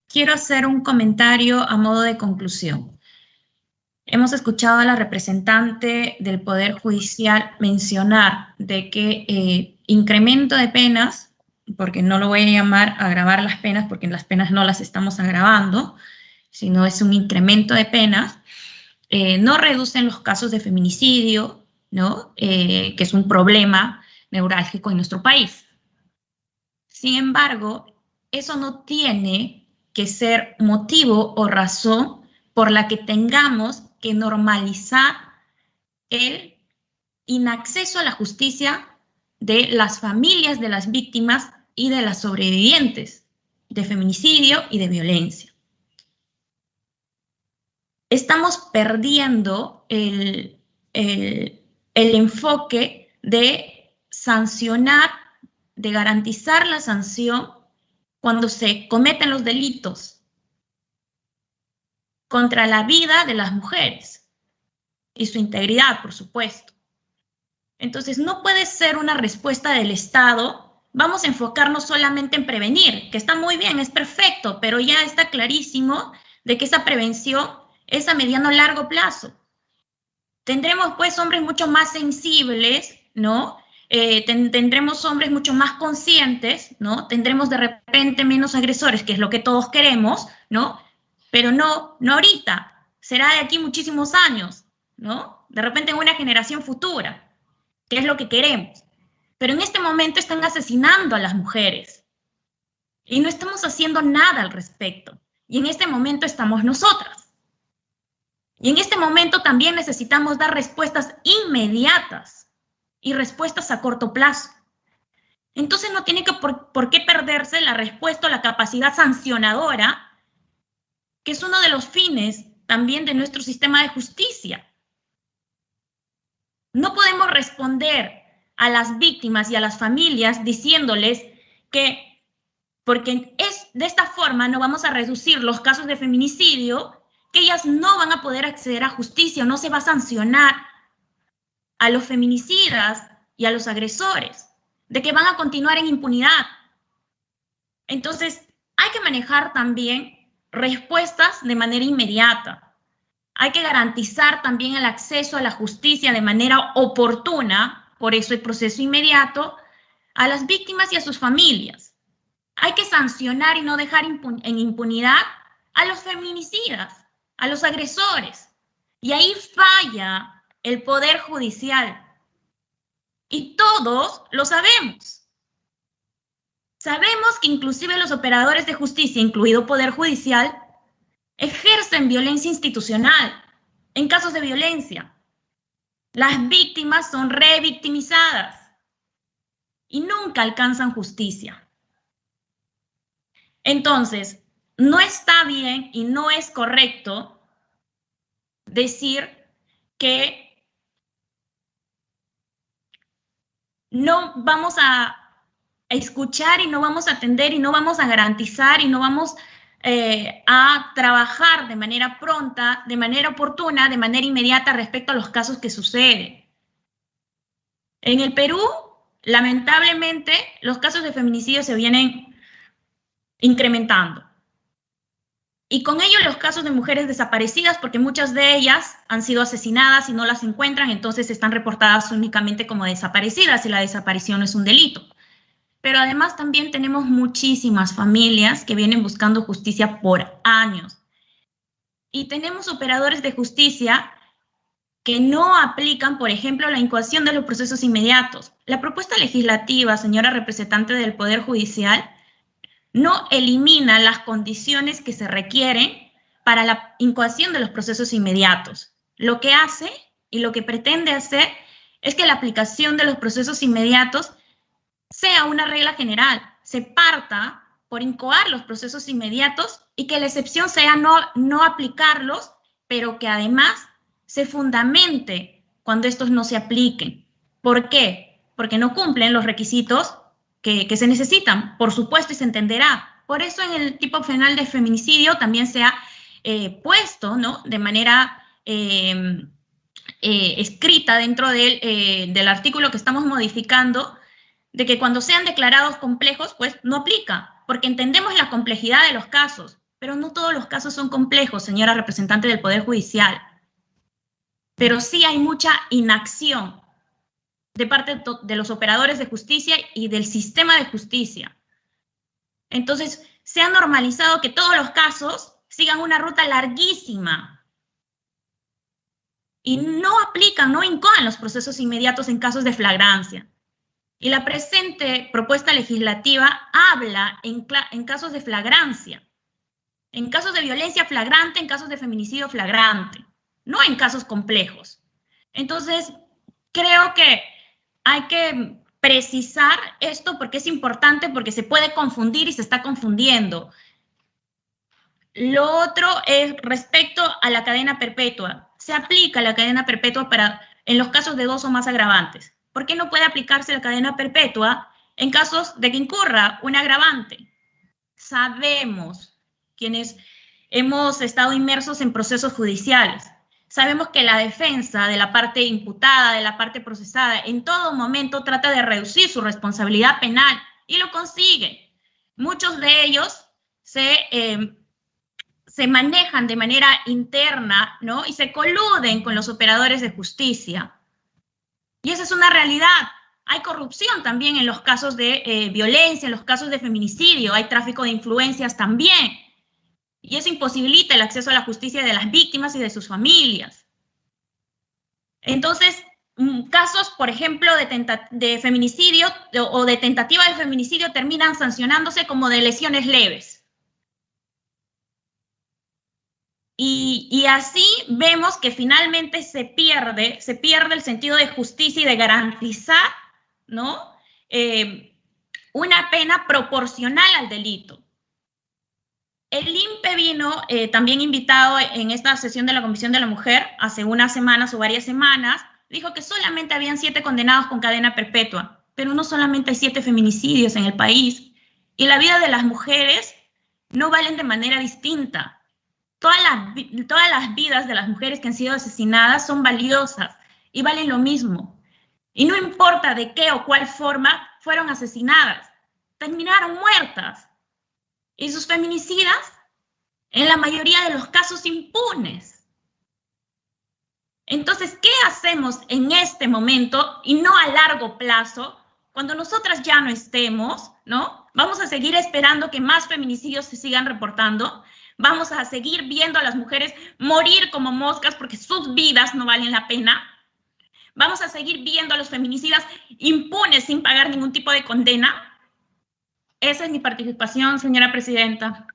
quiero hacer un comentario a modo de conclusión. Hemos escuchado a la representante del Poder Judicial mencionar de que incremento de penas, porque no lo voy a llamar agravar las penas, porque las penas no las estamos agravando, sino es un incremento de penas, no reducen los casos de feminicidio, ¿no? Que es un problema neurálgico en nuestro país. Sin embargo, eso no tiene que ser motivo o razón por la que tengamos que normalizar el inacceso a la justicia de las familias de las víctimas y de las sobrevivientes de feminicidio y de violencia. Estamos perdiendo el enfoque de sancionar, de garantizar la sanción cuando se cometen los delitos contra la vida de las mujeres y su integridad, por supuesto. Entonces, no puede ser una respuesta del Estado, vamos a enfocarnos solamente en prevenir, que está muy bien, es perfecto, pero ya está clarísimo de que esa prevención es a mediano o largo plazo. Tendremos, pues, hombres mucho más sensibles, ¿no? Tendremos hombres mucho más conscientes, ¿no? Tendremos de repente menos agresores, que es lo que todos queremos, ¿no? Pero no ahorita, será de aquí muchísimos años, ¿no? De repente en una generación futura, que es lo que queremos. Pero en este momento están asesinando a las mujeres y no estamos haciendo nada al respecto. Y en este momento estamos nosotras. Y en este momento también necesitamos dar respuestas inmediatas y respuestas a corto plazo. Entonces no tiene que por qué perderse la respuesta o la capacidad sancionadora, que es uno de los fines también de nuestro sistema de justicia. No podemos responder a las víctimas y a las familias diciéndoles que porque es de esta forma no vamos a reducir los casos de feminicidio, que ellas no van a poder acceder a justicia, no se va a sancionar a los feminicidas y a los agresores, de que van a continuar en impunidad. Entonces, hay que manejar también respuestas de manera inmediata. Hay que garantizar también el acceso a la justicia de manera oportuna, por eso el proceso inmediato, a las víctimas y a sus familias. Hay que sancionar y no dejar en impunidad a los feminicidas, a los agresores. Y ahí falla el Poder Judicial. Y todos lo sabemos. Sabemos que inclusive los operadores de justicia, incluido Poder Judicial, ejercen violencia institucional en casos de violencia. Las víctimas son revictimizadas y nunca alcanzan justicia. Entonces, no está bien y no es correcto decir que no vamos a escuchar y no vamos a atender y no vamos a garantizar y no vamos a trabajar de manera pronta, de manera oportuna, de manera inmediata respecto a los casos que suceden. En el Perú, lamentablemente, los casos de feminicidio se vienen incrementando. Y con ello los casos de mujeres desaparecidas, porque muchas de ellas han sido asesinadas y no las encuentran, entonces están reportadas únicamente como desaparecidas y la desaparición no es un delito. Pero además también tenemos muchísimas familias que vienen buscando justicia por años. Y tenemos operadores de justicia que no aplican, por ejemplo, la incoación de los procesos inmediatos. La propuesta legislativa, señora representante del Poder Judicial, no elimina las condiciones que se requieren para la incoación de los procesos inmediatos. Lo que hace y lo que pretende hacer es que la aplicación de los procesos inmediatos sea una regla general, se parta por incoar los procesos inmediatos y que la excepción sea no aplicarlos, pero que además se fundamente cuando estos no se apliquen. ¿Por qué? Porque no cumplen los requisitos que se necesitan, por supuesto, y se entenderá. Por eso en el tipo penal de feminicidio también se ha puesto, ¿no?, de manera escrita dentro del artículo que estamos modificando, de que cuando sean declarados complejos, pues no aplica, porque entendemos la complejidad de los casos, pero no todos los casos son complejos, señora representante del Poder Judicial. Pero sí hay mucha inacción de parte de los operadores de justicia y del sistema de justicia. Entonces, se ha normalizado que todos los casos sigan una ruta larguísima y no aplican, no incoan los procesos inmediatos en casos de flagrancia. Y la presente propuesta legislativa habla en casos de flagrancia, en casos de violencia flagrante, en casos de feminicidio flagrante, no en casos complejos. Entonces, creo que hay que precisar esto porque es importante, porque se puede confundir y se está confundiendo. Lo otro es respecto a la cadena perpetua. Se aplica la cadena perpetua en los casos de 2 o más agravantes. ¿Por qué no puede aplicarse la cadena perpetua en casos de que incurra un agravante? Sabemos, quienes hemos estado inmersos en procesos judiciales, sabemos que la defensa de la parte imputada, de la parte procesada, en todo momento trata de reducir su responsabilidad penal y lo consigue. Muchos de ellos se manejan de manera interna, ¿no? Y se coluden con los operadores de justicia. Y esa es una realidad. Hay corrupción también en los casos de violencia, en los casos de feminicidio, hay tráfico de influencias también. Y eso imposibilita el acceso a la justicia de las víctimas y de sus familias. Entonces, casos, por ejemplo, de feminicidio o de tentativa de feminicidio terminan sancionándose como de lesiones leves. Y así vemos que finalmente se pierde el sentido de justicia y de garantizar, ¿no? Una pena proporcional al delito. El INPE vino también invitado en esta sesión de la Comisión de la Mujer hace unas semanas o varias semanas, dijo que solamente habían 7 condenados con cadena perpetua, pero no solamente hay 7 feminicidios en el país, y la vida de las mujeres no valen de manera distinta. Todas las vidas de las mujeres que han sido asesinadas son valiosas y valen lo mismo. Y no importa de qué o cuál forma fueron asesinadas, terminaron muertas. Y sus feminicidas, en la mayoría de los casos, impunes. Entonces, ¿qué hacemos en este momento y no a largo plazo, cuando nosotras ya no estemos, ¿no? Vamos a seguir esperando que más feminicidios se sigan reportando. Vamos a seguir viendo a las mujeres morir como moscas porque sus vidas no valen la pena. Vamos a seguir viendo a los feminicidas impunes sin pagar ningún tipo de condena. Esa es mi participación, señora presidenta.